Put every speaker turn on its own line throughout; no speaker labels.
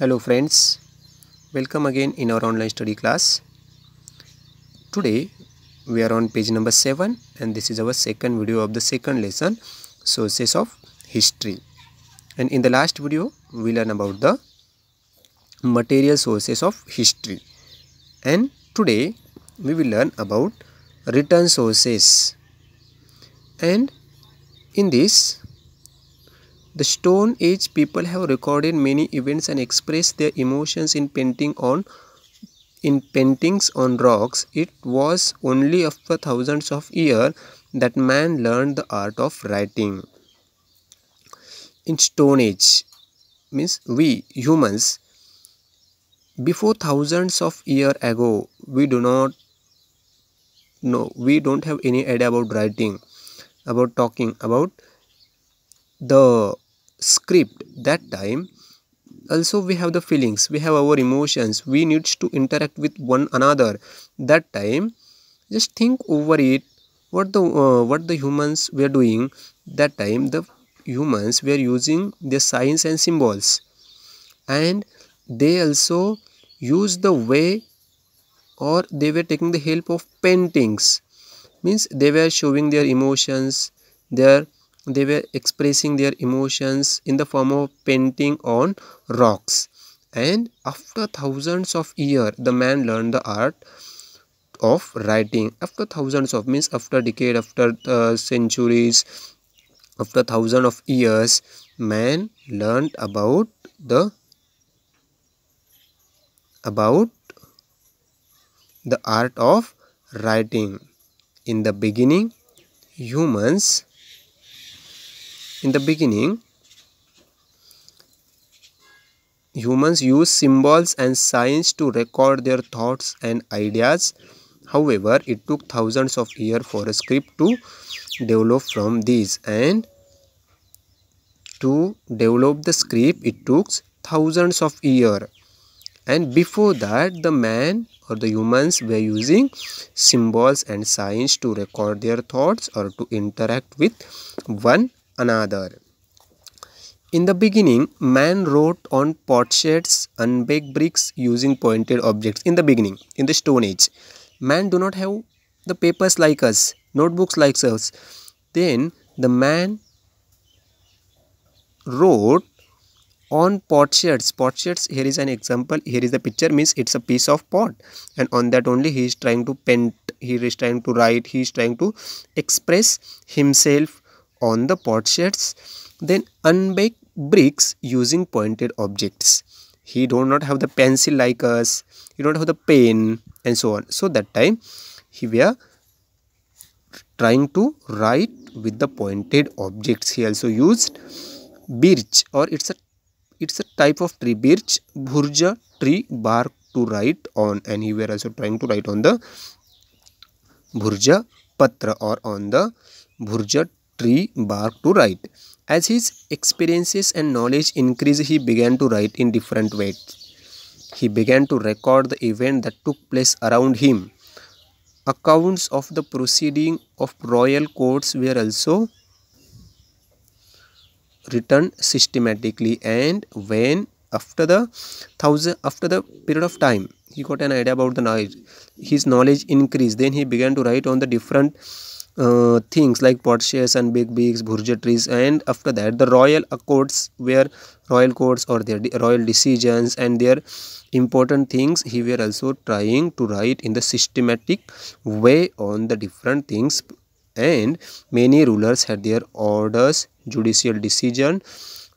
Hello friends, welcome again in our online study class. Today we are on page number 7 and this is our second video of the second lesson, sources of history. And in the last video we learned about the material sources of history, and today we will learn about written sources. And in this, the Stone Age people have recorded many events and expressed their emotions in paintings on rocks. It was only after thousands of years that man learned the art of writing. In Stone Age, means we humans, before thousands of years ago, we don't have any idea about writing, about talking, about the script. That time also we have the feelings, we have our emotions, we need to interact with one another. That time just think over it, what the humans were doing. That time the humans were using their signs and symbols, and they also used the way, or they were taking the help of paintings. Means they were showing their emotions, they were expressing their emotions in the form of painting on rocks. And after thousands of years the man learned the art of writing. After thousands of, means after decade, after centuries, after thousands of years, man learned about the art of writing. In the beginning, humans use symbols and signs to record their thoughts and ideas. However, it took thousands of years for a script to develop from these, and to develop the script it took thousands of years. And before that, the man or the humans were using symbols and signs to record their thoughts or to interact with one another. In the beginning, man wrote on potsherds, unbaked bricks using pointed objects. In the beginning, in the Stone Age, man do not have the papers like us, notebooks like us. Then the man wrote on potsherds. Potsherds, here is an example, here is the picture, means it's a piece of pot, and on that only he is trying to paint, he is trying to write, he is trying to express himself on the potsherds. Then unbaked bricks using pointed objects. He do not have the pencil like us, he don't have the pen and so on. So that time he were trying to write with the pointed objects. He also used birch, or it's a type of tree, birch bhurja tree bark to write on, and he were also trying to write on the bhurja patra, or on the bhurja tree bark to write. As his experiences and knowledge increased, he began to write in different ways. He began to record the event that took place around him. Accounts of the proceeding of royal courts were also written systematically. And when after the period of time he got an idea about the knowledge, his knowledge increased, then he began to write on the different things like potsherds and big bigs, bhurja trees. And after that, the royal courts or their royal decisions and their important things, he were also trying to write in the systematic way on the different things. And many rulers had their orders, judicial decision,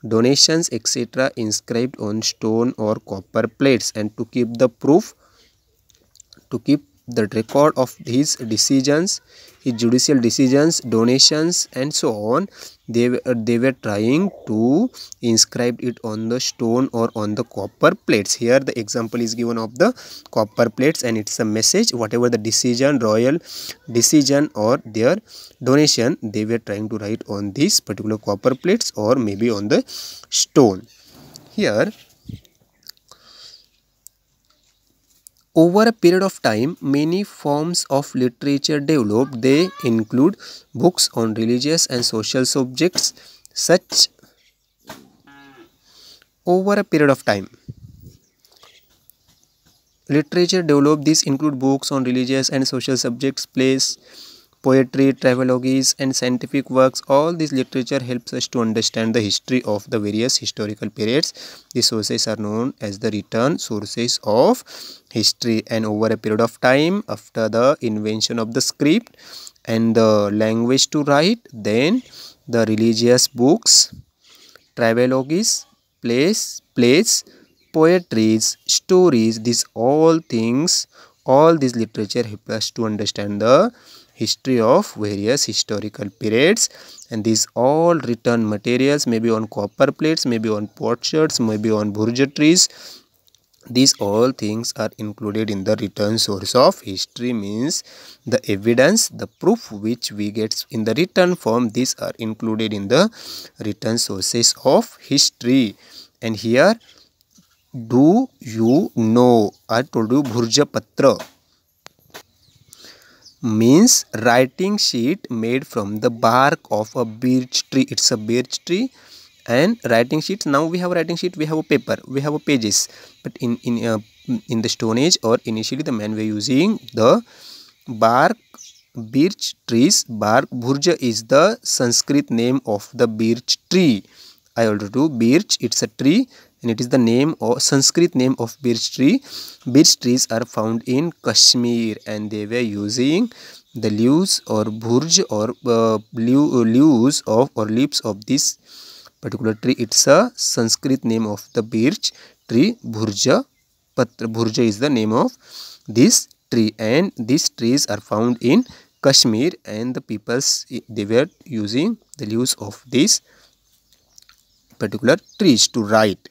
donations, etc. inscribed on stone or copper plates. And to keep the proof, to keep the record of his decisions, his judicial decisions, donations and so on, they were trying to inscribe it on the stone or on the copper plates. Here the example is given of the copper plates, and it's a message, whatever the decision, royal decision or their donation, they were trying to write on these particular copper plates or maybe on the stone. Here, over a period of time, many forms of literature developed. They include books on religious and social subjects. Such over a period of time, literature developed. These include books on religious and social subjects, plays, poetry, travelogues, and scientific works. All this literature helps us to understand the history of the various historical periods. These sources are known as the written sources of history. And over a period of time, after the invention of the script and the language to write, then the religious books, travelogues, plays, poetries, stories, these all things, all this literature help us to understand the history of various historical periods. And these all written materials may be on copper plates, maybe on potsherds, maybe on burjatries. These all things are included in the written source of history, means the evidence, the proof which we get in the written form, these are included in the written sources of history. And here, do you know, I told you Bhurjapatra means writing sheet made from the bark of a birch tree. It's a birch tree. And writing sheets, now we have a writing sheet, we have a paper, we have a pages, but in the stone age or initially the man were using the bark, birch trees bark. Bhurja is the Sanskrit name of the birch tree. I already do birch, it's a tree, and it is the name or Sanskrit name of birch tree. Birch trees are found in Kashmir, and they were using the leaves or bhurj or leaves of or leaves of this particular tree. It's a Sanskrit name of the birch tree, Bhurja Patra. Bhurja is the name of this tree, and these trees are found in Kashmir, and the peoples, they were using the leaves of these particular trees to write.